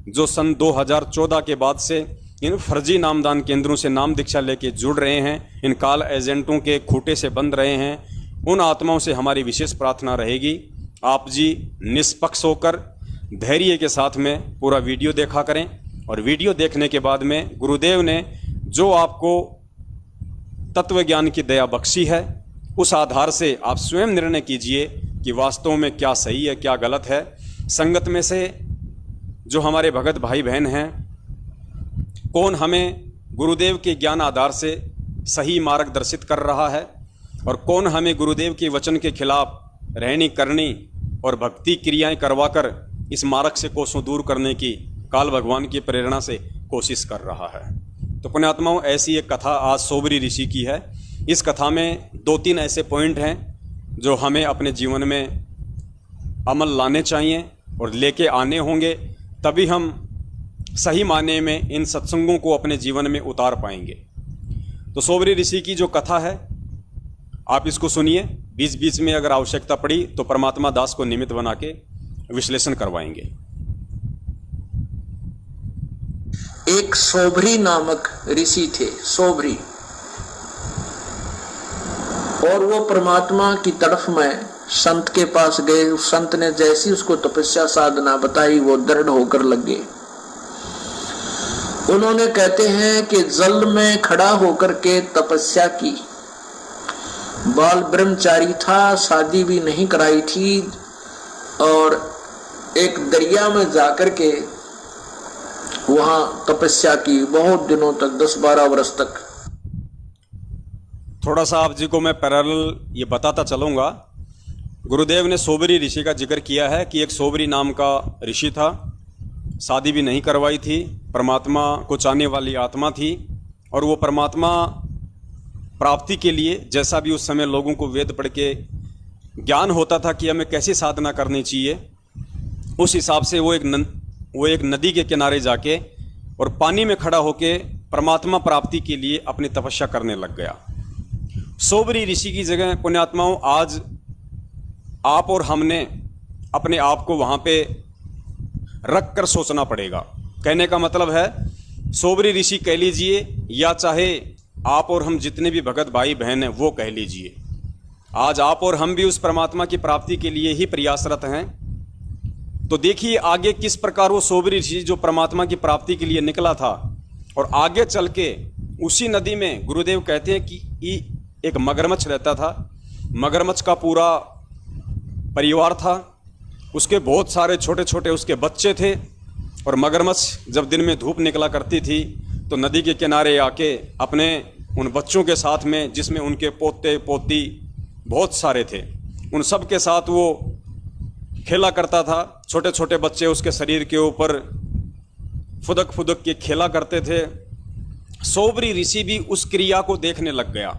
जो सन 2014 के बाद से इन फर्जी नामदान केंद्रों से नाम दीक्षा लेके जुड़ रहे हैं, इन काल एजेंटों के खूटे से बंध रहे हैं, उन आत्माओं से हमारी विशेष प्रार्थना रहेगी, आप जी निष्पक्ष होकर धैर्य के साथ में पूरा वीडियो देखा करें। और वीडियो देखने के बाद में गुरुदेव ने जो आपको तत्व ज्ञान की दया बख्शी है, उस आधार से आप स्वयं निर्णय कीजिए कि वास्तव में क्या सही है क्या गलत है। संगत में से जो हमारे भगत भाई बहन हैं, कौन हमें गुरुदेव के ज्ञान आधार से सही मार्गदर्शित कर रहा है और कौन हमें गुरुदेव के वचन के खिलाफ रहनी करनी और भक्ति क्रियाएं करवाकर इस मार्ग से कोसों दूर करने की काल भगवान की प्रेरणा से कोशिश कर रहा है। तो पुण्यात्माओं, ऐसी एक कथा आज सोबरी ऋषि की है। इस कथा में 2-3 ऐसे पॉइंट हैं जो हमें अपने जीवन में अमल लाने चाहिए और लेके आने होंगे, तभी हम सही मायने में इन सत्संगों को अपने जीवन में उतार पाएंगे। तो सोबरी ऋषि की जो कथा है आप इसको सुनिए, बीच बीच में अगर आवश्यकता पड़ी तो परमात्मा दास को निमित्त बना के विश्लेषण करवाएंगे। एक सोबरी नामक ऋषि थे, सोबरी, और वो परमात्मा की तरफ में संत के पास गए। उस संत ने जैसी उसको तपस्या साधना बताई वो दृढ़ होकर लगे। उन्होंने कहते हैं कि जल में खड़ा होकर के तपस्या की, बाल ब्रह्मचारी था, शादी भी नहीं कराई थी, और एक दरिया में जाकर के वहां तपस्या की बहुत दिनों तक, 10-12 वर्ष तक। थोड़ा सा आप जी को मैं पैरेलल ये बताता चलूँगा। गुरुदेव ने सोबरी ऋषि का जिक्र किया है कि एक सोबरी नाम का ऋषि था, शादी भी नहीं करवाई थी, परमात्मा को चाहने वाली आत्मा थी, और वो परमात्मा प्राप्ति के लिए जैसा भी उस समय लोगों को वेद पढ़ के ज्ञान होता था कि हमें कैसी साधना करनी चाहिए, उस हिसाब से वो एक नदी के किनारे जाके और पानी में खड़ा होके परमात्मा प्राप्ति के लिए अपनी तपस्या करने लग गया। सोबरी ऋषि की जगह पुण्यात्माओं आज आप और हमने अपने आप को वहाँ पे रख कर सोचना पड़ेगा। कहने का मतलब है, सोबरी ऋषि कह लीजिए या चाहे आप और हम जितने भी भगत भाई बहन हैं वो कह लीजिए, आज आप और हम भी उस परमात्मा की प्राप्ति के लिए ही प्रयासरत हैं। तो देखिए आगे किस प्रकार वो सोबरी ऋषि जो परमात्मा की प्राप्ति के लिए निकला था, और आगे चल के उसी नदी में गुरुदेव कहते हैं कि एक मगरमच्छ रहता था। मगरमच्छ का पूरा परिवार था, उसके बहुत सारे छोटे छोटे उसके बच्चे थे, और मगरमच्छ जब दिन में धूप निकला करती थी तो नदी के किनारे आके अपने उन बच्चों के साथ में, जिसमें उनके पोते पोती बहुत सारे थे, उन सब के साथ वो खेला करता था। छोटे छोटे बच्चे उसके शरीर के ऊपर फुदक फुदक के खेला करते थे। सोबरी ऋषि भी उस क्रिया को देखने लग गया।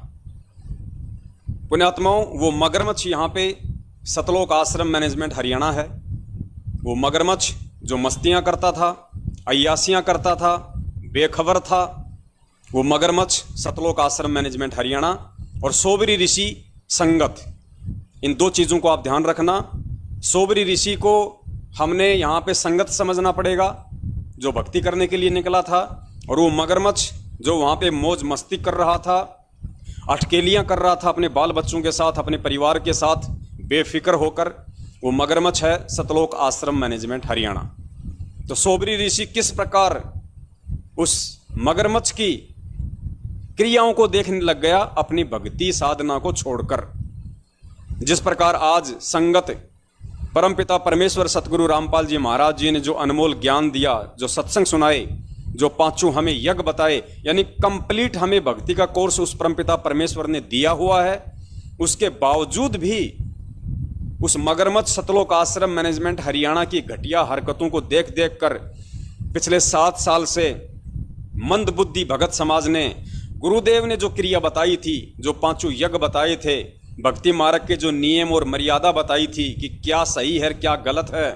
पुण्यात्माओं, वो मगरमच्छ यहाँ पे सतलोक आश्रम मैनेजमेंट हरियाणा है। वो मगरमच्छ जो मस्तियाँ करता था, अय्यासियाँ करता था, बेखबर था, वो मगरमच्छ सतलोक आश्रम मैनेजमेंट हरियाणा और सोबरी ऋषि संगत, इन 2 चीज़ों को आप ध्यान रखना। सोबरी ऋषि को हमने यहाँ पे संगत समझना पड़ेगा जो भक्ति करने के लिए निकला था, और वो मगरमच्छ जो वहाँ पे मौज मस्ती कर रहा था, अटकेलियाँ कर रहा था अपने बाल बच्चों के साथ, अपने परिवार के साथ बेफिक्र होकर, वो मगरमच्छ है सतलोक आश्रम मैनेजमेंट हरियाणा। तो सोबरी ऋषि किस प्रकार उस मगरमच्छ की क्रियाओं को देखने लग गया अपनी भक्ति साधना को छोड़कर। जिस प्रकार आज संगत परमपिता परमेश्वर सतगुरु रामपाल जी महाराज जी ने जो अनमोल ज्ञान दिया, जो सत्संग सुनाए, जो 5 हमें यज्ञ बताए, यानी कंप्लीट हमें भक्ति का कोर्स उस परमपिता परमेश्वर ने दिया हुआ है, उसके बावजूद भी उस मगरमच्छ सतलोक आश्रम मैनेजमेंट हरियाणा की घटिया हरकतों को देख देख कर पिछले 7 साल से मंदबुद्धि भगत समाज ने, गुरुदेव ने जो क्रिया बताई थी, जो 5 यज्ञ बताए थे, भक्ति मार्ग के जो नियम और मर्यादा बताई थी कि क्या सही है क्या गलत है,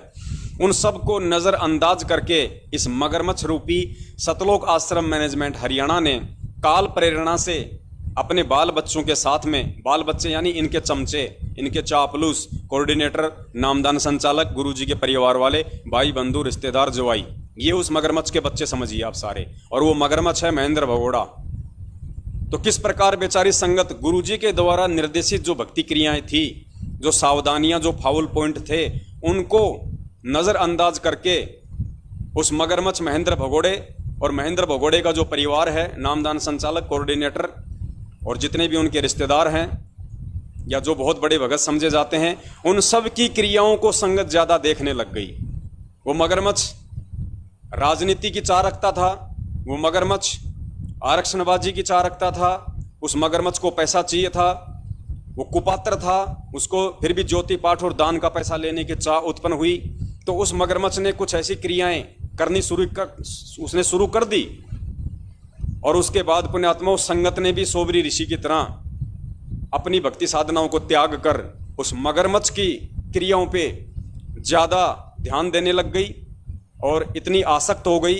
उन सब को नज़रअंदाज करके इस मगरमच्छ रूपी सतलोक आश्रम मैनेजमेंट हरियाणा ने काल प्रेरणा से अपने बाल बच्चों के साथ में, बाल बच्चे यानी इनके चमचे, इनके चापलूस, कोऑर्डिनेटर, नामदान संचालक, गुरुजी के परिवार वाले, भाई बंधु, रिश्तेदार, जवाई, ये उस मगरमच्छ के बच्चे समझिए आप सारे, और वो मगरमच्छ है महेंद्र भगोड़ा। तो किस प्रकार बेचारी संगत गुरुजी के द्वारा निर्देशित जो भक्ति क्रियाएं थी, जो सावधानियां, जो फाउल पॉइंट थे, उनको नज़रअंदाज करके उस मगरमच्छ महेंद्र भगोड़े और महेंद्र भगोड़े का जो परिवार है, नामदान संचालक, कोऑर्डिनेटर और जितने भी उनके रिश्तेदार हैं या जो बहुत बड़े भगत समझे जाते हैं, उन सब की क्रियाओं को संगत ज़्यादा देखने लग गई। वो मगरमच्छ राजनीति की चाह रखता था, वो मगरमच्छ आरक्षणबाजी की चाह रखता था, उस मगरमच्छ को पैसा चाहिए था, वो कुपात्र था, उसको फिर भी ज्योति पाठ और दान का पैसा लेने की चाह उत्पन्न हुई। तो उस मगरमच्छ ने कुछ ऐसी क्रियाएं करनी शुरू कर दी, और उसके बाद पुण्यात्मा उस संगत ने भी सोबरी ऋषि की तरह अपनी भक्ति साधनाओं को त्याग कर उस मगरमच्छ की क्रियाओं पे ज़्यादा ध्यान देने लग गई, और इतनी आसक्त हो गई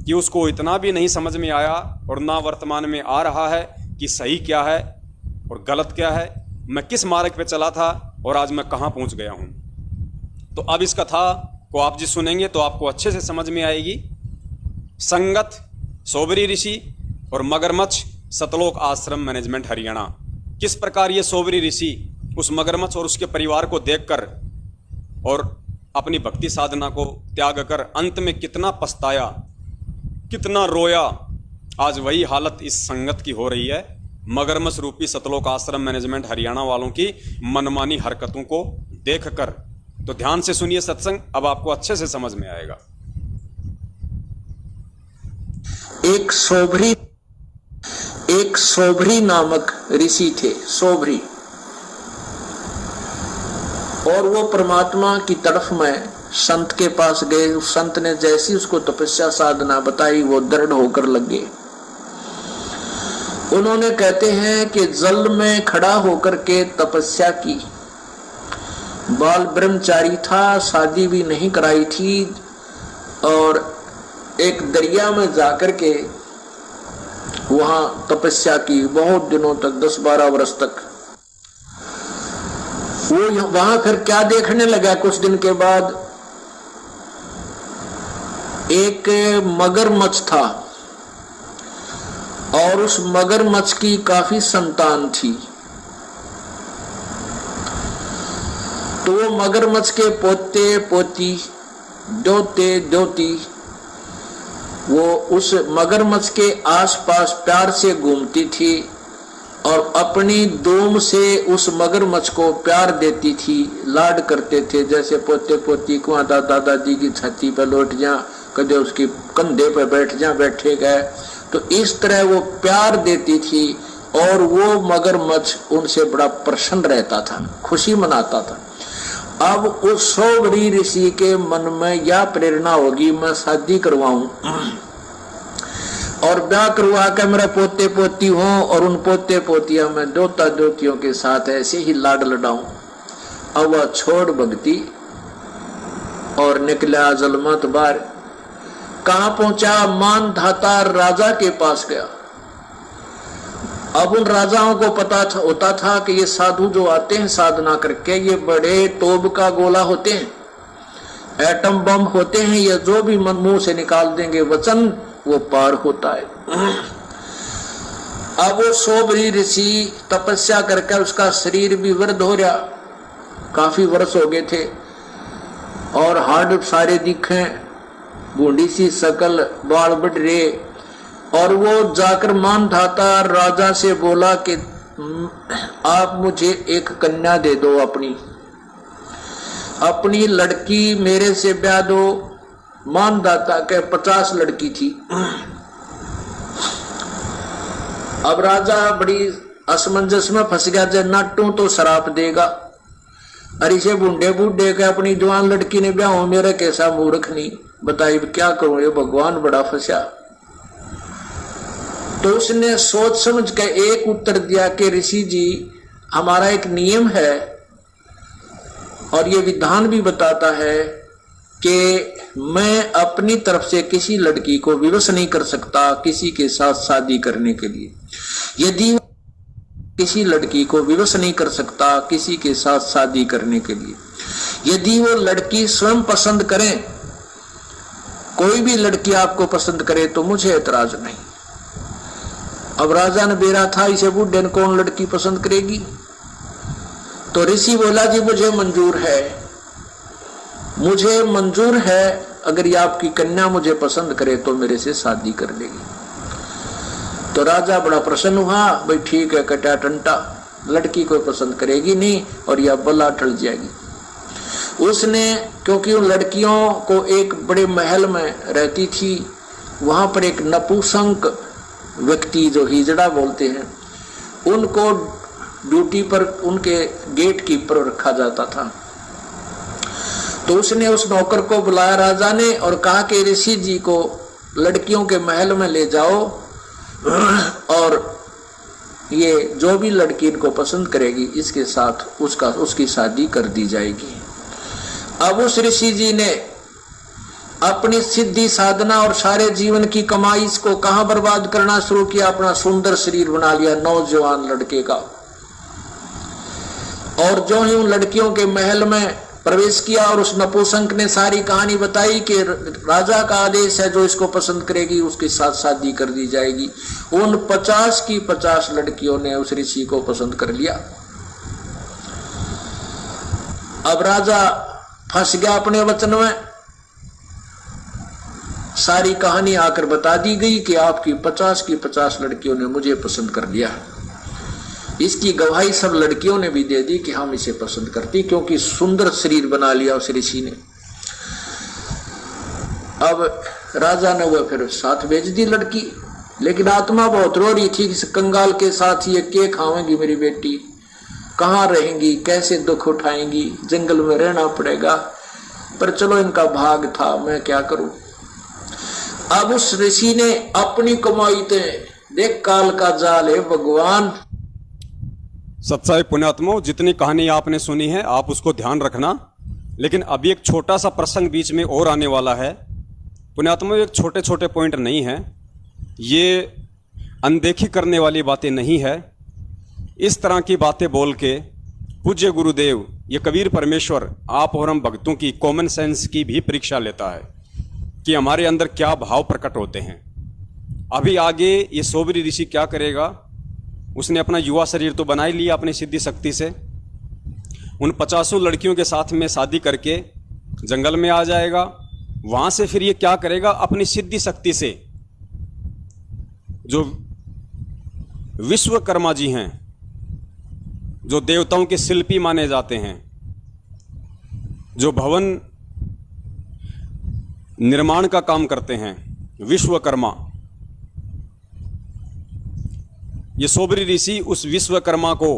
कि उसको इतना भी नहीं समझ में आया और ना वर्तमान में आ रहा है कि सही क्या है और गलत क्या है, मैं किस मार्ग पे चला था और आज मैं कहाँ पहुँच गया हूँ। तो अब इस कथा को आप जी सुनेंगे तो आपको अच्छे से समझ में आएगी। संगत, सोबरी ऋषि और मगरमच्छ, सतलोक आश्रम मैनेजमेंट हरियाणा, किस प्रकार ये सोबरी ऋषि उस मगरमच्छ और उसके परिवार को देखकर और अपनी भक्ति साधना को त्याग कर अंत में कितना पछताया, कितना रोया। आज वही हालत इस संगत की हो रही है, मगरमच्छ रूपी सतलोक आश्रम मैनेजमेंट हरियाणा वालों की मनमानी हरकतों को देखकर। तो ध्यान से सुनिए सत्संग, अब आपको अच्छे से समझ में आएगा। एक सोभरी नामक ऋषि थे, सोभरी, और वो परमात्मा की तरफ में संत के पास गए। उस संत ने जैसी उसको तपस्या साधना बताई, वो दृढ़ होकर लग गए। उन्होंने कहते हैं कि जल में खड़ा होकर के तपस्या की। बाल ब्रह्मचारी था, शादी भी नहीं कराई थी, और एक दरिया में जाकर के वहां तपस्या की बहुत दिनों तक, 10-12 वर्ष तक। वो वहां फिर क्या देखने लगा, कुछ दिन के बाद एक मगरमच्छ था, और उस मगरमच्छ की काफी संतान थी। तो वो मगरमच्छ के पोते पोती, दोते दोती, वो उस मगरमच्छ के आसपास प्यार से घूमती थी और अपनी दूम से उस मगरमच्छ को प्यार देती थी, लाड करते थे। जैसे पोते पोती को दादाजी की छाती पर लौट जा, कदे उसकी कंधे पर बैठ जा, बैठे गए, तो इस तरह वो प्यार देती थी, और वो मगरमच्छ उनसे बड़ा प्रसन्न रहता था, खुशी मनाता था। अब उस सोबरी ऋषि के मन में यह प्रेरणा होगी, मैं शादी करवाऊं और ब्याह करवा कर मेरा पोते पोती हो, और उन पोते पोतिया में दोता दोतियों के साथ ऐसे ही लाड लड़ाऊं। अब वह छोड़ भक्ति और निकला जलमत बार। कहां पहुंचा? मान धाता राजा के पास गया। अब उन राजाओं को पता होता था कि ये साधु जो आते हैं साधना करके, ये बड़े तोब का गोला होते हैं, एटम बम होते हैं, ये जो भी मन मुंह से निकाल देंगे वचन वो पार होता है। अब वो सोबरी ऋषि तपस्या करके उसका शरीर भी वृद्ध हो रहा, काफी वर्ष हो गए थे, और हाड़ सारे दिखे, बूढ़ी सी शकल, बाल बढ़ रहे। और वो जाकर मान धाता राजा से बोला कि आप मुझे एक कन्या दे दो, अपनी लड़की मेरे से ब्याह दो। मान दाता के 50 लड़की थी। अब राजा बड़ी असमंजस में फंस गया, जब नाटू तो शराप देगा, अरे से बूढ़े बूढ़े के अपनी जवान लड़की ने ब्याह हो, मेरा कैसा मूर्ख नहीं, बताइए क्या करूं, ये भगवान बड़ा फंसा। तो उसने सोच समझ के एक उत्तर दिया कि ऋषि जी, हमारा एक नियम है और ये विधान भी बताता है कि मैं अपनी तरफ से किसी लड़की को विवश नहीं कर सकता किसी के साथ शादी करने के लिए। यदि किसी लड़की को विवश नहीं कर सकता किसी के साथ शादी करने के लिए, यदि वो लड़की स्वयं पसंद करें कोई भी लड़की आपको पसंद करे तो मुझे एतराज नहीं। अब राजा ने बेरा था, इसे बूढ़े ने कौन लड़की पसंद करेगी? तो ऋषि बोला जी मुझे मंजूर है, मुझे मंजूर है, अगर ये आपकी कन्या मुझे पसंद करे तो मेरे से शादी कर लेगी। तो राजा बड़ा प्रसन्न हुआ, भाई ठीक है, कटा टंटा, लड़की कोई पसंद करेगी नहीं और यह बला टल जाएगी। उसने, क्योंकि उन लड़कियों को एक बड़े महल में रहती थी, वहां पर एक नपुंसक व्यक्ति जो हिजड़ा बोलते हैं, उनको ड्यूटी पर उनके गेट कीपर रखा जाता था। तो उसने उस नौकर को बुलाया राजा ने और कहा कि ऋषि जी को लड़कियों के महल में ले जाओ और ये जो भी लड़की इनको पसंद करेगी इसके साथ उसकी शादी कर दी जाएगी। अब उस ऋषि जी ने अपनी सिद्धि साधना और सारे जीवन की कमाई इसको कहां बर्बाद करना शुरू किया, अपना सुंदर शरीर बना लिया नौजवान लड़के का। और जो ही उन लड़कियों के महल में प्रवेश किया और उस नपुंसक ने सारी कहानी बताई कि राजा का आदेश है, जो इसको पसंद करेगी उसके साथ शादी कर दी जाएगी। उन 50 की 50 लड़कियों ने उस ऋषि को पसंद कर लिया। अब राजा फंस गया अपने वचन में, सारी कहानी आकर बता दी गई कि आपकी 50 की 50 लड़कियों ने मुझे पसंद कर लिया। इसकी गवाही सब लड़कियों ने भी दे दी कि हम इसे पसंद करती, क्योंकि सुंदर शरीर बना लिया उस ऋषि ने। अब राजा ने वो फिर साथ भेज दी लड़की, लेकिन आत्मा बहुत रो रही थी, इस कंगाल के साथ ये के खावेंगी मेरी बेटी, कहाँ रहेंगी, कैसे दुख उठाएंगी, जंगल में रहना पड़ेगा। पर चलो इनका भाग था, मैं क्या करूं। अब उस ऋषि ने अपनी कमाई थे, देख काल का जाल है भगवान। सत्साई पुण्यात्माओं, जितनी कहानी आपने सुनी है आप उसको ध्यान रखना, लेकिन अभी एक छोटा सा प्रसंग बीच में और आने वाला है। पुण्यात्माओं, एक छोटे छोटे पॉइंट नहीं है, ये अनदेखी करने वाली बातें नहीं है। इस तरह की बातें बोल के पूज्य गुरुदेव ये कबीर परमेश्वर आप और हम भक्तों की कॉमन सेंस की भी परीक्षा लेता है कि हमारे अंदर क्या भाव प्रकट होते हैं। अभी आगे ये सोबरी ऋषि क्या करेगा, उसने अपना युवा शरीर तो बना ही लिया अपनी सिद्धि शक्ति से, उन 50 लड़कियों के साथ में शादी करके जंगल में आ जाएगा। वहां से फिर ये क्या करेगा, अपनी सिद्धि शक्ति से जो विश्वकर्मा जी हैं, जो देवताओं के शिल्पी माने जाते हैं, जो भवन निर्माण का काम करते हैं, विश्वकर्मा, ये सोबरी ऋषि उस विश्वकर्मा को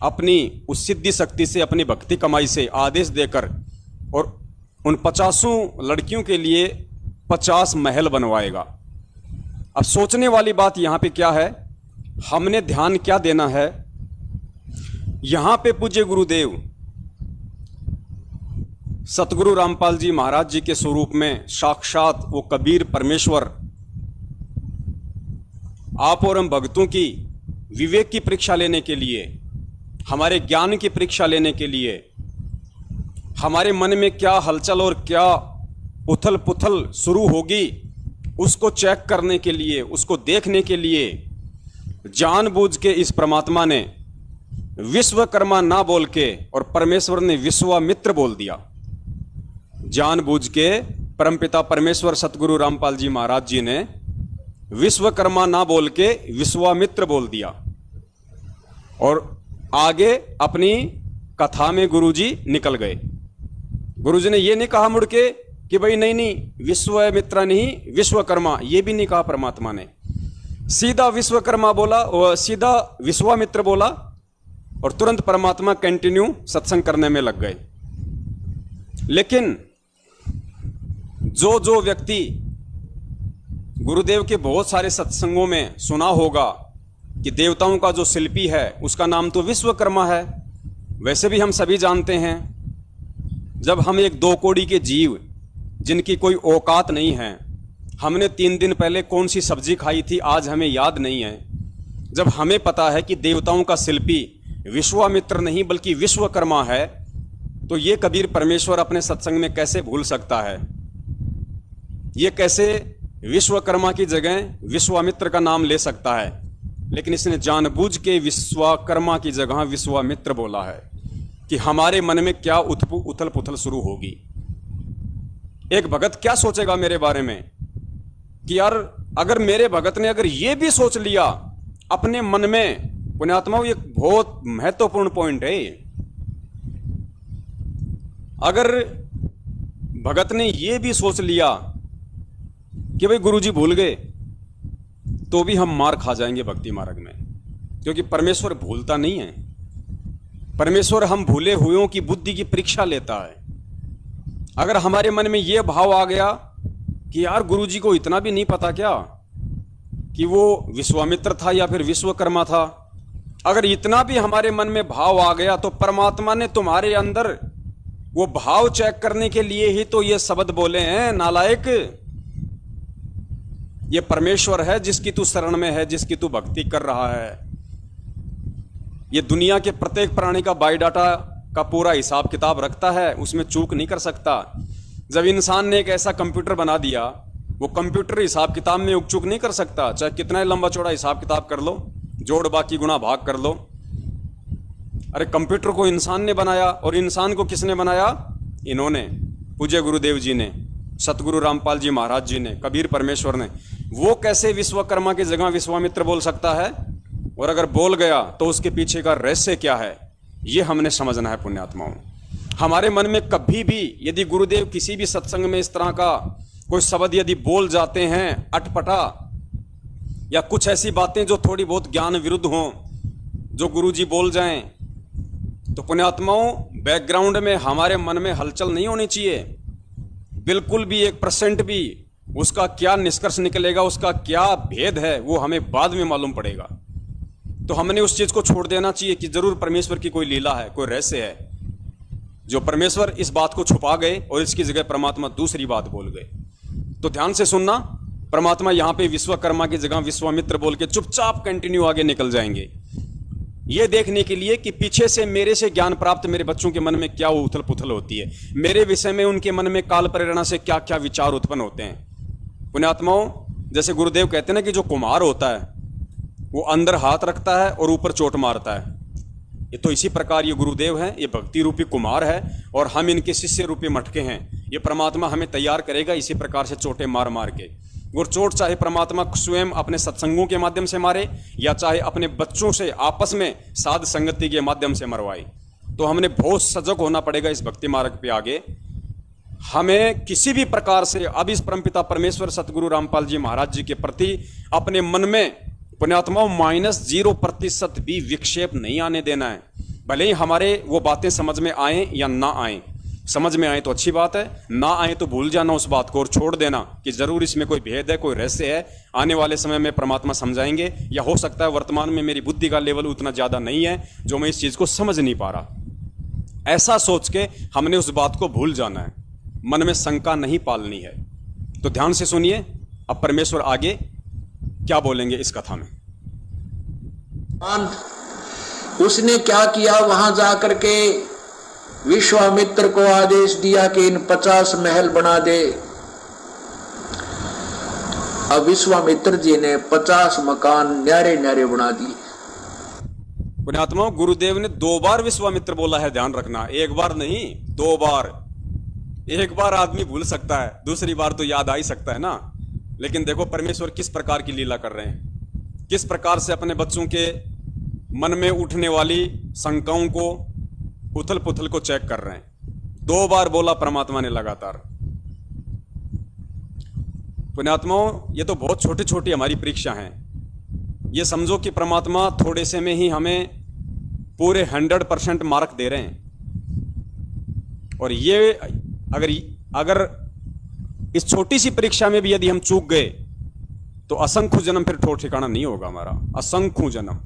अपनी उस सिद्धि शक्ति से, अपनी भक्ति कमाई से आदेश देकर और उन 50 लड़कियों के लिए 50 महल बनवाएगा। अब सोचने वाली बात यहाँ पे क्या है, हमने ध्यान क्या देना है। यहाँ पे पूज्य गुरुदेव सतगुरु रामपाल जी महाराज जी के स्वरूप में साक्षात वो कबीर परमेश्वर आप और हम भक्तों की विवेक की परीक्षा लेने के लिए, हमारे ज्ञान की परीक्षा लेने के लिए, हमारे मन में क्या हलचल और क्या उथल पुथल शुरू होगी उसको चेक करने के लिए, उसको देखने के लिए जानबूझ के इस परमात्मा ने विश्वकर्मा ना बोल के और परमेश्वर ने विश्वामित्र बोल दिया। जानबूझ के परमपिता परमेश्वर सतगुरु रामपाल जी महाराज जी ने विश्वकर्मा ना बोल के विश्वामित्र बोल दिया। और आगे अपनी कथा में गुरुजी निकल गए। गुरुजी ने ये नहीं कहा मुड़ के कि भाई नहीं विश्वामित्र नहीं विश्वकर्मा, ये भी नहीं कहा परमात्मा ने। सीधा विश्वकर्मा बोला और सीधा विश्वामित्र बोला और तुरंत परमात्मा कंटिन्यू सत्संग करने में लग गए। लेकिन जो व्यक्ति गुरुदेव के बहुत सारे सत्संगों में सुना होगा कि देवताओं का जो शिल्पी है उसका नाम तो विश्वकर्मा है। वैसे भी हम सभी जानते हैं, जब हम एक 2 कौड़ी के जीव जिनकी कोई औकात नहीं है, हमने 3 दिन पहले कौन सी सब्जी खाई थी आज हमें याद नहीं है, जब हमें पता है कि देवताओं का शिल्पी विश्वामित्र नहीं बल्कि विश्वकर्मा है, तो ये कबीर परमेश्वर अपने सत्संग में कैसे भूल सकता है। ये कैसे विश्वकर्मा की जगह विश्वामित्र का नाम ले सकता है, लेकिन इसने जानबूझ के विश्वकर्मा की जगह विश्वामित्र बोला है कि हमारे मन में क्या उथल पुथल शुरू होगी। एक भगत क्या सोचेगा मेरे बारे में कि यार अगर मेरे भगत ने अगर ये भी सोच लिया अपने मन में, पुण्यात्माओं ये बहुत महत्वपूर्ण पॉइंट है। अगर भगत ने ये भी सोच लिया कि भाई गुरुजी भूल गए, तो भी हम मार खा जाएंगे भक्ति मार्ग में, क्योंकि परमेश्वर भूलता नहीं है। परमेश्वर हम भूले हुओं की बुद्धि की परीक्षा लेता है। अगर हमारे मन में यह भाव आ गया कि यार गुरुजी को इतना भी नहीं पता क्या कि वो विश्वामित्र था या फिर विश्वकर्मा था, अगर इतना भी हमारे मन में भाव आ गया, तो परमात्मा ने तुम्हारे अंदर वो भाव चेक करने के लिए ही तो ये शब्द बोले हैं, नालायक ये परमेश्वर है जिसकी तू शरण में है, जिसकी तू भक्ति कर रहा है। ये दुनिया के प्रत्येक प्राणी का बायोडाटा का पूरा हिसाब किताब रखता है, उसमें चूक नहीं कर सकता। जब इंसान ने एक ऐसा कंप्यूटर बना दिया, वो कंप्यूटर हिसाब किताब में चूक नहीं कर सकता, चाहे कितना लंबा चौड़ा हिसाब किताब कर लो, जोड़ बाकी गुणा भाग कर लो। अरे कंप्यूटर को इंसान ने बनाया, और इंसान को किसने बनाया? इन्होंने, पूज्य गुरुदेव जी ने, सतगुरु रामपाल जी महाराज जी ने, कबीर परमेश्वर ने। वो कैसे विश्वकर्मा की जगह विश्वामित्र बोल सकता है? और अगर बोल गया तो उसके पीछे का रहस्य क्या है, ये हमने समझना है पुण्यात्माओं। हमारे मन में कभी भी यदि गुरुदेव किसी भी सत्संग में इस तरह का कोई शब्द यदि बोल जाते हैं अटपटा, या कुछ ऐसी बातें जो थोड़ी बहुत ज्ञान विरुद्ध हों, जो गुरुजी बोल जाएं, तो पुण्यात्माओं बैकग्राउंड में हमारे मन में हलचल नहीं होनी चाहिए, बिल्कुल भी 1% भी। उसका क्या निष्कर्ष निकलेगा, उसका क्या भेद है, वो हमें बाद में मालूम पड़ेगा। तो हमने उस चीज को छोड़ देना चाहिए कि जरूर परमेश्वर की कोई लीला है, कोई रहस्य है, जो परमेश्वर इस बात को छुपा गए और इसकी जगह परमात्मा दूसरी बात बोल गए। तो ध्यान से सुनना, परमात्मा यहां पे विश्वकर्मा की जगह विश्वामित्र बोल के चुपचाप कंटिन्यू आगे निकल जाएंगे, ये देखने के लिए कि पीछे से मेरे से ज्ञान प्राप्त मेरे बच्चों के मन में क्या उथल पुथल होती है, मेरे विषय में उनके मन में काल प्रेरणा से क्या क्या विचार उत्पन्न होते हैं। पुण्यात्माओं, जैसे गुरुदेव कहते हैं ना कि जो कुम्हार होता है वो अंदर हाथ रखता है और ऊपर चोट मारता है, ये तो इसी प्रकार ये गुरुदेव हैं, ये भक्ति रूपी कुम्हार है और हम इनके शिष्य रूपी मटके हैं। ये परमात्मा हमें तैयार करेगा इसी प्रकार से चोटें मार मार के। और चोट चाहे परमात्मा स्वयं अपने सत्संगों के माध्यम से मारे या चाहे अपने बच्चों से आपस में साध संगति के माध्यम से मरवाए। तो हमने बहुत सजग होना पड़ेगा इस भक्ति मार्ग पे आगे। हमें किसी भी प्रकार से अब इस परमपिता परमेश्वर सतगुरु रामपाल जी महाराज जी के प्रति अपने मन में पुण्यात्माओं -0% भी विक्षेप नहीं आने देना है। भले ही हमारे वो बातें समझ में आए या ना आए, समझ में आए तो अच्छी बात है, ना आए तो भूल जाना उस बात को और छोड़ देना कि जरूर इसमें कोई भेद है, कोई रहस्य है, आने वाले समय में परमात्मा समझाएंगे, या हो सकता है वर्तमान में मेरी बुद्धि का लेवल उतना ज्यादा नहीं है जो मैं इस चीज को समझ नहीं पा रहा। ऐसा सोच के हमने उस बात को भूल जाना है, मन में शंका नहीं पालनी है। तो ध्यान से सुनिए, अब परमेश्वर आगे क्या बोलेंगे इस कथा में। उसने क्या किया, वहां जाकर के विश्वामित्र को आदेश दिया कि इन 50 महल बना दे। अब विश्वामित्र जी ने 50 मकान न्यारे न्यारे बना दिए। पुण्यात्माओं, गुरुदेव ने 2 बार विश्वामित्र बोला है, ध्यान रखना, 1 बार नहीं 2 बार। 1 बार आदमी भूल सकता है, दूसरी बार तो याद आ ही सकता है ना। लेकिन देखो परमेश्वर किस प्रकार की लीला कर रहे हैं, किस प्रकार से अपने बच्चों के मन में उठने वाली शंकाओं को, उथल पुथल को चेक कर रहे हैं। 2 बार बोला परमात्मा ने लगातार। पुण्यात्माओं, ये तो बहुत छोटी छोटी हमारी परीक्षा है। ये समझो कि परमात्मा थोड़े से में ही हमें पूरे 100% मार्क दे रहे हैं। और ये अगर इस छोटी सी परीक्षा में भी यदि हम चूक गए तो असंख्य जन्म फिर ठोर ठिकाना नहीं होगा हमारा, असंख्य जन्म।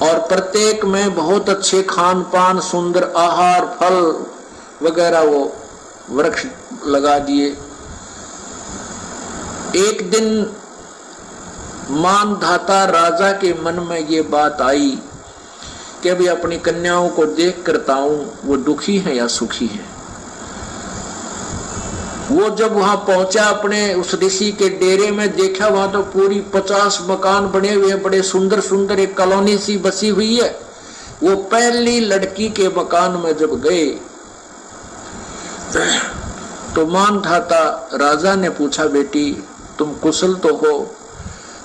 और प्रत्येक में बहुत अच्छे खान पान, सुंदर आहार, फल वगैरह वो वृक्ष लगा दिए। एक दिन मानधाता राजा के मन में ये बात आई कि अभी अपनी कन्याओं को देख करता हूं वो दुखी है या सुखी है। वो जब वहां पहुंचा अपने उस ऋषि के डेरे में, देखा वहां तो पूरी 50 मकान बने हुए हैं, बड़े सुंदर सुंदर, एक कॉलोनी सी बसी हुई है। वो पहली लड़की के मकान में जब गए तो मानधाता राजा ने पूछा, बेटी तुम कुशल तो हो?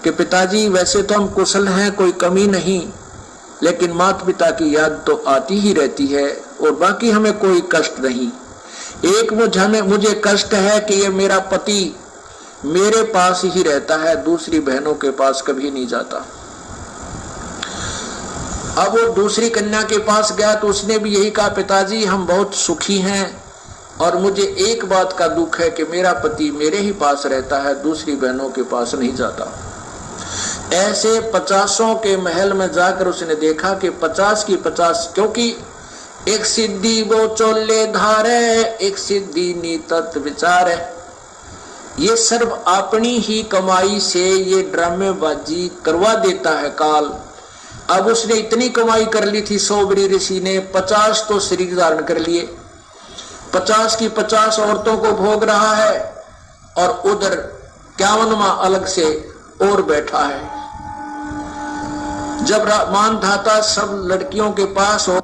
कि पिताजी वैसे तो हम कुशल हैं, कोई कमी नहीं, लेकिन माता पिता की याद तो आती ही रहती है और बाकी हमें कोई कष्ट नहीं। एक मुझे कष्ट है कि ये मेरा पति मेरे पास ही रहता है, दूसरी बहनों के पास कभी नहीं जाता। अब वो दूसरी कन्या के पास गया तो उसने भी यही कहा, पिताजी हम बहुत सुखी हैं और मुझे एक बात का दुख है कि मेरा पति मेरे ही पास रहता है, दूसरी बहनों के पास नहीं जाता। ऐसे 50 के महल में जाकर उसने देखा कि 50 की 50, क्योंकि एक सिद्धि वो चोले धारे, एक सिद्धि नीतत विचार है। ये सर्व अपनी ही कमाई से ये ड्रामेबाजी करवा देता है काल। अब उसने इतनी कमाई कर ली थी सोबरी ऋषि ने, 50 तो शरीर धारण कर लिए, 50 की 50 औरतों को भोग रहा है और उधर 51वां अलग से और बैठा है। जब मानधाता सब लड़कियों के पास हो,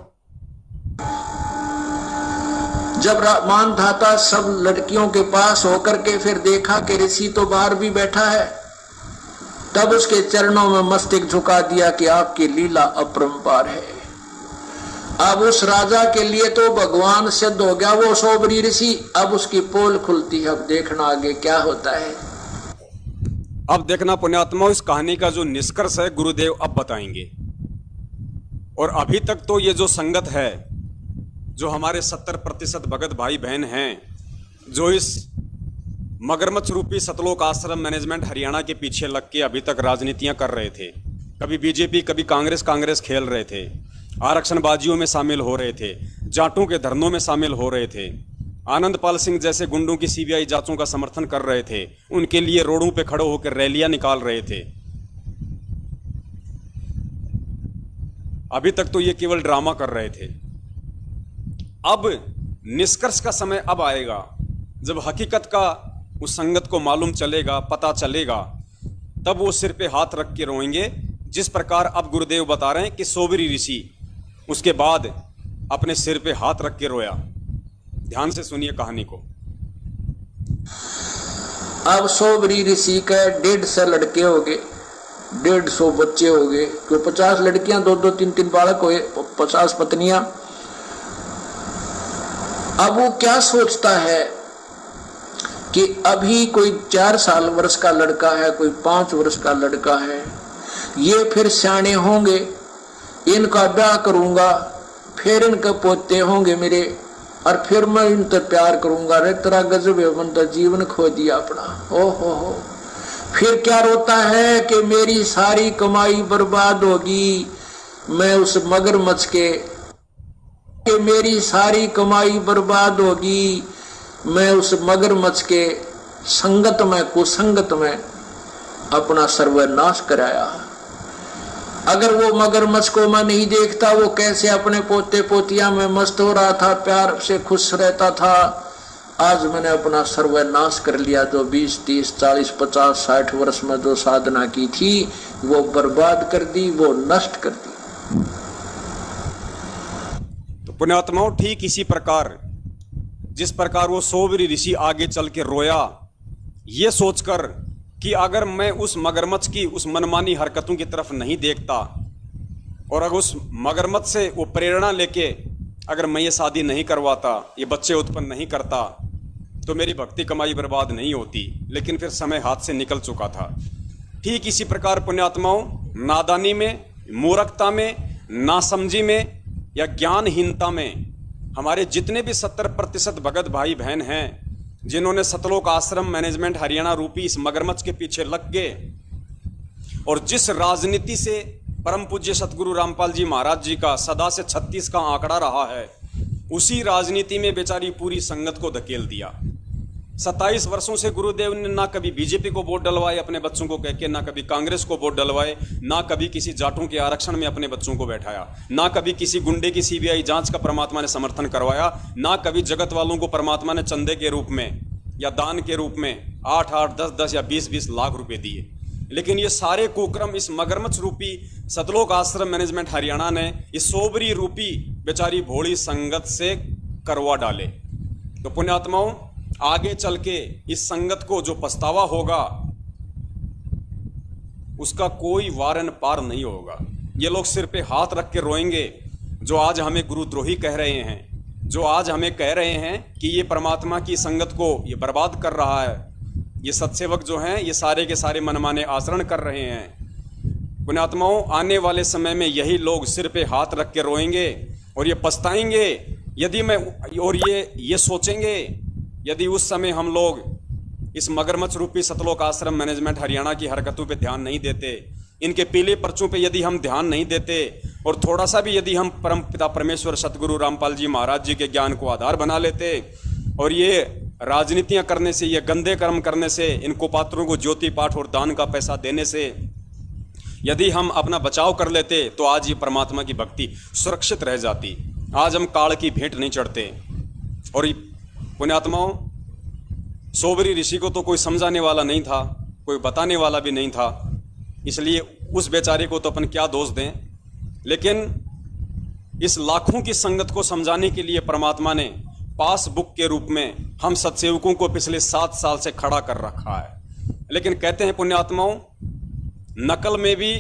जब मानधाता सब लड़कियों के पास होकर के फिर देखा कि ऋषि तो बाहर भी बैठा है, तब उसके चरणों में मस्तक झुका दिया कि आपकी लीला अपरंपार है। अब उस राजा के लिए तो भगवान सिद्ध हो गया वो सोबरी ऋषि। अब उसकी पोल खुलती है, अब देखना आगे क्या होता है। अब देखना पुण्यात्मा, इस कहानी का जो निष्कर्ष है गुरुदेव अब बताएंगे। और अभी तक तो ये जो संगत है, जो हमारे 70% भगत भाई बहन हैं, जो इस मगरमच्छ रूपी सतलोक आश्रम मैनेजमेंट हरियाणा के पीछे लग के अभी तक राजनीतियां कर रहे थे, कभी बीजेपी कभी कांग्रेस खेल रहे थे, आरक्षणबाजियों में शामिल हो रहे थे, जाटों के धरनों में शामिल हो रहे थे, आनंदपाल सिंह जैसे गुंडों की सीबीआई जांचों का समर्थन कर रहे थे, उनके लिए रोडों पे खड़े होकर रैलियां निकाल रहे थे। अभी तक तो ये केवल ड्रामा कर रहे थे। अब निष्कर्ष का समय अब आएगा जब हकीकत का उस संगत को मालूम चलेगा, पता चलेगा, तब वो सिर पे हाथ रख के रोएंगे, जिस प्रकार अब गुरुदेव बता रहे हैं कि सोबरी ऋषि उसके बाद अपने सिर पे हाथ रख के रोया। ध्यान से सुनिए कहानी को। अब सोबरी ऋषि के 150 लड़के हो गए, 150 बच्चे हो गए, क्यों 50 लड़कियां, 2-2 3-3 बालक हुए, 50 पत्नियां। अब वो क्या सोचता है कि अभी कोई 4 साल वर्ष का लड़का है, कोई 5 वर्ष का लड़का है, ये फिर सियाने होंगे, इनका ब्याह करूंगा, फिर इनके पोते होंगे मेरे, और फिर मैं इनसे प्यार करूंगा। रे तेरा गजब है, बंदा जीवन खो दिया अपना। हो फिर क्या रोता है कि मेरी सारी कमाई बर्बाद होगी, मैं उस मगरमच्छ के, कि मेरी सारी कमाई बर्बाद होगी, मैं उस मगरमच्छ के संगत में, कुसंगत में अपना सर्वनाश कराया। अगर वो मगरमच्छ को मैं नहीं देखता, वो कैसे अपने पोते पोतिया में मस्त हो रहा था, प्यार से खुश रहता था। आज मैंने अपना सर्वनाश कर लिया। जो 20, 30, 40, 50, 60 वर्ष में जो साधना की थी वो बर्बाद कर दी, वो नष्ट कर दी। तो पुण्यात्माओं, ठीक इसी प्रकार जिस प्रकार वो सोबरी ऋषि आगे चल के रोया, ये सोचकर कि अगर मैं उस मगरमच्छ की उस मनमानी हरकतों की तरफ नहीं देखता और अगर उस मगरमच्छ से वो प्रेरणा लेके अगर मैं ये शादी नहीं करवाता, ये बच्चे उत्पन्न नहीं करता, तो मेरी भक्ति कमाई बर्बाद नहीं होती। लेकिन फिर समय हाथ से निकल चुका था। ठीक इसी प्रकार पुण्यात्माओं, नादानी में, मूर्खता में, नासमझी में या ज्ञानहीनता में हमारे जितने भी 70% भगत भाई बहन हैं, जिन्होंने सतलोक आश्रम मैनेजमेंट हरियाणा रूपी इस मगरमच्छ के पीछे लग गए और जिस राजनीति से परम पूज्य सतगुरु रामपाल जी महाराज जी का सदा से 36 का आंकड़ा रहा है, उसी राजनीति में बेचारी पूरी संगत को धकेल दिया। 27 वर्षों से गुरुदेव ने ना कभी बीजेपी को वोट डलवाए अपने बच्चों को कहके, ना कभी कांग्रेस को वोट डलवाए, ना कभी किसी जाटों के आरक्षण में अपने बच्चों को बैठाया, ना कभी किसी गुंडे की सीबीआई जांच का परमात्मा ने समर्थन करवाया, ना कभी जगत वालों को परमात्मा ने चंदे के रूप में या दान के रूप में 8-8, 10-10 या 20-20 लाख रुपए दिए। लेकिन ये सारे कुक्रम इस मगरमच्छ रूपी सतलोक आश्रम मैनेजमेंट हरियाणा ने इस सोबरी रूपी बेचारी भोली संगत से करवा डाले। तो पुण्यात्माओं, आगे चल के इस संगत को जो पछतावा होगा उसका कोई वारन पार नहीं होगा। ये लोग सिर पे हाथ रख के रोएंगे जो आज हमें गुरुद्रोही कह रहे हैं, जो आज हमें कह रहे हैं कि ये परमात्मा की संगत को ये बर्बाद कर रहा है, ये सत्सेवक जो हैं ये सारे के सारे मनमाने आचरण कर रहे हैं। पुण्यात्माओं, आने वाले समय में यही लोग सिर पे हाथ रख के रोएंगे और ये पछताएंगे यदि मैं और ये सोचेंगे यदि उस समय हम लोग इस मगरमच्छ रूपी सतलोक आश्रम मैनेजमेंट हरियाणा की हरकतों पे ध्यान नहीं देते, इनके पीले पर्चों पे यदि हम ध्यान नहीं देते और थोड़ा सा भी यदि हम परम पिता परमेश्वर सतगुरु रामपाल जी महाराज जी के ज्ञान को आधार बना लेते और ये राजनीतियां करने से, ये गंदे कर्म करने से, इनको पात्रों को ज्योति पाठ और दान का पैसा देने से यदि हम अपना बचाव कर लेते तो आज ये परमात्मा की भक्ति सुरक्षित रह जाती। आज हम काल की भेंट नहीं चढ़ते। और पुण्यात्माओं, सोबरी ऋषि को तो कोई समझाने वाला नहीं था, कोई बताने वाला भी नहीं था, इसलिए उस बेचारे को तो अपन क्या दोष दें। लेकिन इस लाखों की संगत को समझाने के लिए परमात्मा ने पासबुक के रूप में हम सत्सेवकों को पिछले 7 साल से खड़ा कर रखा है। लेकिन कहते हैं पुण्यात्माओं, नकल में भी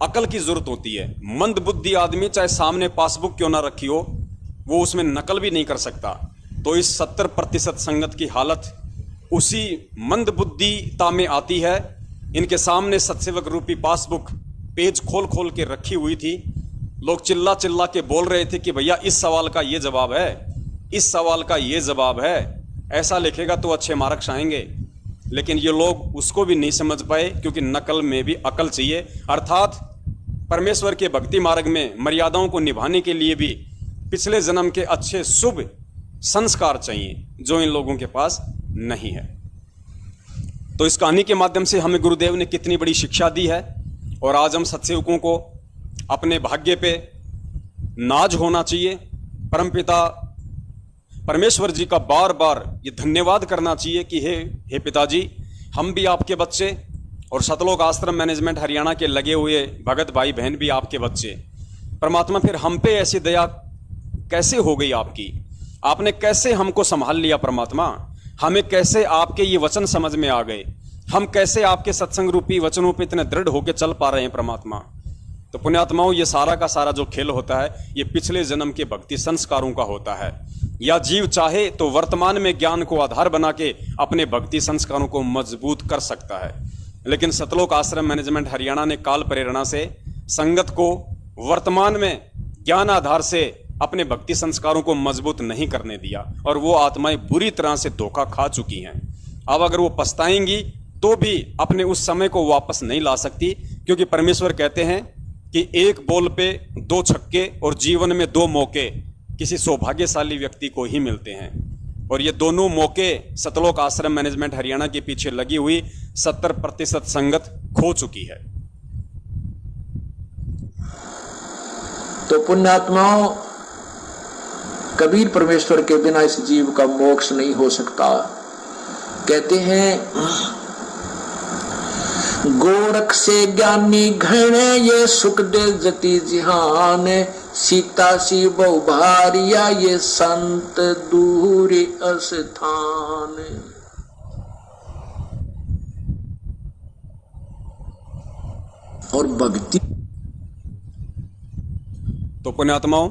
अकल की जरूरत होती है। मंद बुद्धि आदमी चाहे सामने पासबुक क्यों ना रखी हो, वो उसमें नकल भी नहीं कर सकता। तो इस 70% संगत की हालत उसी मंद बुद्धिता में आती है। इनके सामने सत्सेवक रूपी पासबुक पेज खोल खोल के रखी हुई थी। लोग चिल्ला चिल्ला के बोल रहे थे कि भैया इस सवाल का ये जवाब है, इस सवाल का ये जवाब है, ऐसा लिखेगा तो अच्छे मार्क्स आएंगे। लेकिन ये लोग उसको भी नहीं समझ पाए क्योंकि नकल में भी अकल चाहिए। अर्थात परमेश्वर के भक्ति मार्ग में मर्यादाओं को निभाने के लिए भी पिछले जन्म के अच्छे शुभ संस्कार चाहिए, जो इन लोगों के पास नहीं है। तो इस कहानी के माध्यम से हमें गुरुदेव ने कितनी बड़ी शिक्षा दी है और आज हम सत्सेवकों को अपने भाग्य पे नाज होना चाहिए। परमपिता परमेश्वर जी का बार बार ये धन्यवाद करना चाहिए कि हे पिताजी, हम भी आपके बच्चे और सतलोक आश्रम मैनेजमेंट हरियाणा के लगे हुए भगत भाई बहन भी आपके बच्चे। परमात्मा, फिर हम पे ऐसी दया कैसे हो गई आपकी? आपने कैसे हमको संभाल लिया परमात्मा? हमें कैसे आपके ये वचन समझ में आ गए? हम कैसे आपके सत्संग रूपी वचनों पे इतने दृढ़ होकर चल पा रहे हैं परमात्मा? तो पुण्यात्माओं, ये सारा का सारा जो खेल होता है ये पिछले जन्म के भक्ति संस्कारों का होता है। या जीव चाहे तो वर्तमान में ज्ञान को आधार बना के अपने भक्ति संस्कारों को मजबूत कर सकता है। लेकिन सतलोक आश्रम मैनेजमेंट हरियाणा ने काल प्रेरणा से संगत को वर्तमान में ज्ञान आधार से अपने भक्ति संस्कारों को मजबूत नहीं करने दिया और वो आत्माएं बुरी तरह से धोखा खा चुकी हैं। अब अगर वो पछताएंगी तो भी अपने उस समय को वापस नहीं ला सकती, क्योंकि परमेश्वर कहते हैं कि एक बॉल पे 2 छक्के और जीवन में 2 मौके किसी सौभाग्यशाली व्यक्ति को ही मिलते हैं। और ये दोनों मौके सतलोक आश्रम मैनेजमेंट हरियाणा के पीछे लगी हुई 70% संगत खो चुकी है। तो पुण्यात्माओं, कबीर परमेश्वर के बिना इस जीव का मोक्ष नहीं हो सकता। कहते हैं, गोरख से ज्ञानी घने ये सुख दे जति जिहान, सीता सी बहु भारिया ये संत दूर अस्थान। और भक्ति। तो पुण्यात्माओं,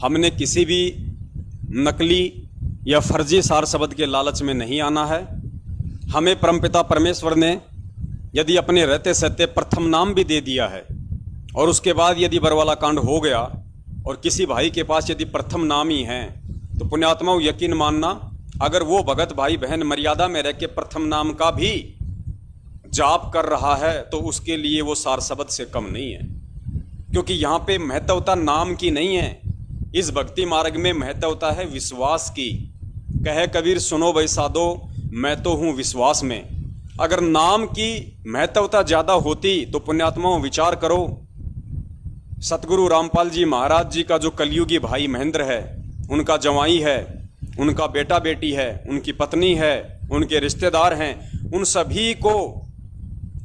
हमने किसी भी नकली या फर्जी सार शब्द के लालच में नहीं आना है। हमें परमपिता परमेश्वर ने यदि अपने रहते सहते प्रथम नाम भी दे दिया है और उसके बाद यदि बरवाला कांड हो गया और किसी भाई के पास यदि प्रथम नाम ही है, तो पुण्यात्माओं यकीन मानना, अगर वो भगत भाई बहन मर्यादा में रह के प्रथम नाम का भी जाप कर रहा है तो उसके लिए वो सार शब्द से कम नहीं है। क्योंकि यहाँ पे महत्वता नाम की नहीं है, इस भक्ति मार्ग में महत्वता है विश्वास की। कहे कबीर सुनो भाई साधो, मैं तो हूँ विश्वास में। अगर नाम की महत्वता ज्यादा होती तो पुण्यात्माओं विचार करो, सतगुरु रामपाल जी महाराज जी का जो कलयुगी भाई महेंद्र है, उनका जवाई है, उनका बेटा बेटी है, उनकी पत्नी है, उनके रिश्तेदार हैं, उन सभी को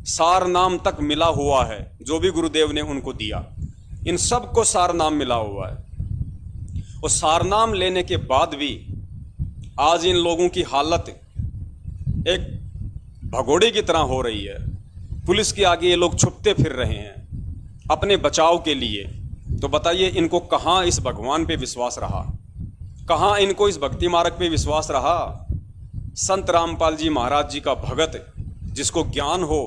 सार नाम तक मिला हुआ है जो भी गुरुदेव ने उनको दिया। इन सब को सार नाम मिला हुआ है। और सार नाम लेने के बाद भी आज इन लोगों की हालत एक भगोड़े की तरह हो रही है। पुलिस के आगे ये लोग छुपते फिर रहे हैं अपने बचाव के लिए। तो बताइए इनको कहाँ इस भगवान पे विश्वास रहा, कहाँ इनको इस भक्ति मार्ग पे विश्वास रहा। संत रामपाल जी महाराज जी का भगत जिसको ज्ञान हो,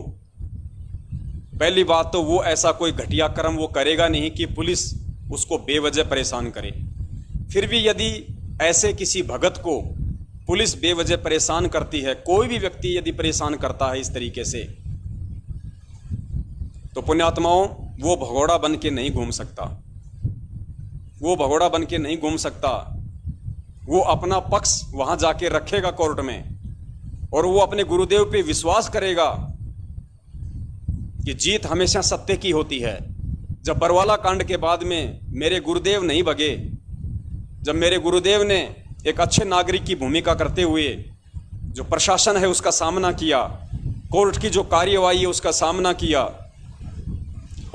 पहली बात तो वो ऐसा कोई घटिया कर्म वो करेगा नहीं कि पुलिस उसको बेवजह परेशान करे। फिर भी यदि ऐसे किसी भगत को पुलिस बेवजह परेशान करती है, कोई भी व्यक्ति यदि परेशान करता है इस तरीके से, तो पुण्यात्माओं वो भगोड़ा बन के नहीं घूम सकता। वो भगोड़ा बन के नहीं घूम सकता। वो अपना पक्ष वहां जाके रखेगा कोर्ट में, और वो अपने गुरुदेव पे विश्वास करेगा कि जीत हमेशा सत्य की होती है। जब बरवाला कांड के बाद में मेरे गुरुदेव नहीं भगे, जब मेरे गुरुदेव ने एक अच्छे नागरिक की भूमिका करते हुए जो प्रशासन है उसका सामना किया, कोर्ट की जो कार्यवाही है उसका सामना किया,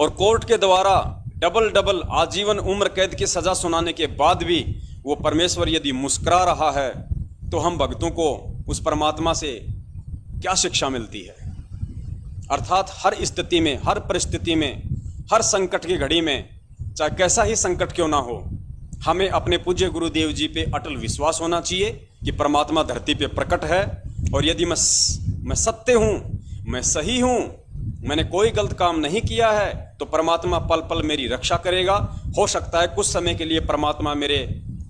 और कोर्ट के द्वारा डबल आजीवन उम्र कैद की सजा सुनाने के बाद भी वो परमेश्वर यदि मुस्कुरा रहा है, तो हम भक्तों को उस परमात्मा से क्या शिक्षा मिलती है। अर्थात हर स्थिति में, हर परिस्थिति में, हर संकट की घड़ी में, चाहे कैसा ही संकट क्यों ना हो, हमें अपने पूज्य गुरुदेव जी पे अटल विश्वास होना चाहिए कि परमात्मा धरती पे प्रकट है, और यदि मैं सत्य हूँ, मैं सही हूँ, मैंने कोई गलत काम नहीं किया है, तो परमात्मा पल पल मेरी रक्षा करेगा। हो सकता है कुछ समय के लिए परमात्मा मेरे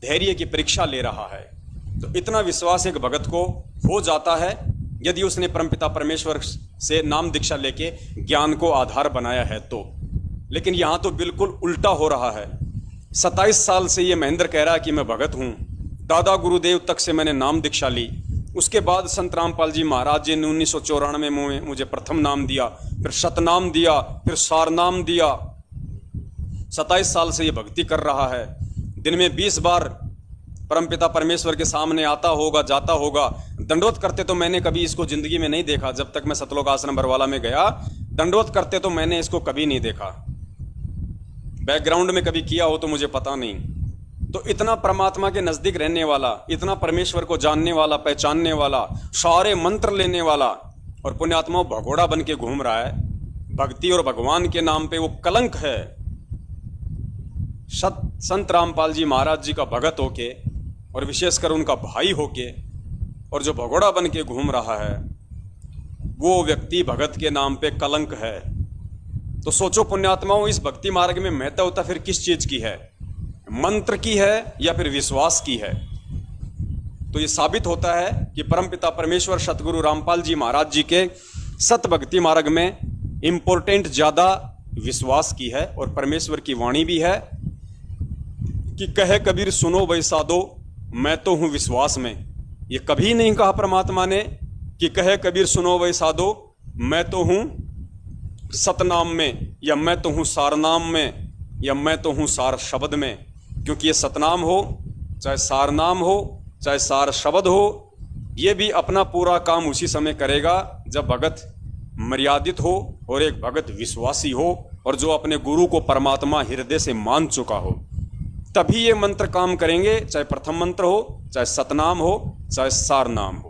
धैर्य की परीक्षा ले रहा है। तो इतना विश्वास एक भगत को हो जाता है यदि उसने परमपिता परमेश्वर से नाम दीक्षा लेके ज्ञान को आधार बनाया है तो। लेकिन यहाँ तो बिल्कुल उल्टा हो रहा है। 27 साल से ये महेंद्र कह रहा है कि मैं भगत हूँ, दादा गुरुदेव तक से मैंने नाम दीक्षा ली, उसके बाद संत रामपाल जी महाराज जी ने 1994 में मुझे प्रथम नाम दिया, फिर शतनाम दिया, फिर सारनाम दिया। 27 साल से ये भक्ति कर रहा है। दिन में 20 बार परमपिता परमेश्वर के सामने आता होगा, जाता होगा। दंडवत करते तो मैंने कभी इसको जिंदगी में नहीं देखा। जब तक मैं सतलोक आश्रम बरवाला में गया, दंडवत करते तो मैंने इसको कभी नहीं देखा। बैकग्राउंड में कभी किया हो तो मुझे पता नहीं। तो इतना परमात्मा के नजदीक रहने वाला, इतना परमेश्वर को जानने वाला, पहचानने वाला, सारे मंत्र लेने वाला, और पुण्यात्मा भगोड़ा बन के घूम रहा है। भक्ति और भगवान के नाम पे वो कलंक है। संत रामपाल जी महाराज जी का भगत होके, और विशेषकर उनका भाई होके, और जो भगोड़ा बन के घूम रहा है, वो व्यक्ति भगत के नाम पे कलंक है। तो सोचो पुण्यात्माओं, इस भक्ति मार्ग में महत्वता फिर किस चीज की है? मंत्र की है या फिर विश्वास की है? तो ये साबित होता है कि परमपिता परमेश्वर सतगुरु रामपाल जी महाराज जी के सत भक्ति मार्ग में इंपॉर्टेंट ज्यादा विश्वास की है। और परमेश्वर की वाणी भी है कि कहे कबीर सुनो भाई साधो, मैं तो हूं विश्वास में। ये कभी नहीं कहा परमात्मा ने कि कहे कबीर सुनो भाई साधो, मैं तो हूं सतनाम में, या मैं तो हूं सारनाम में, या मैं तो हूं सार शब्द में। क्योंकि ये सतनाम हो, चाहे सारनाम हो, चाहे सार शब्द हो, ये भी अपना पूरा काम उसी समय करेगा जब भगत मर्यादित हो और एक भगत विश्वासी हो, और जो अपने गुरु को परमात्मा हृदय से मान चुका हो। तभी ये मंत्र काम करेंगे, चाहे प्रथम मंत्र हो, चाहे सतनाम हो, चाहे सारनाम हो।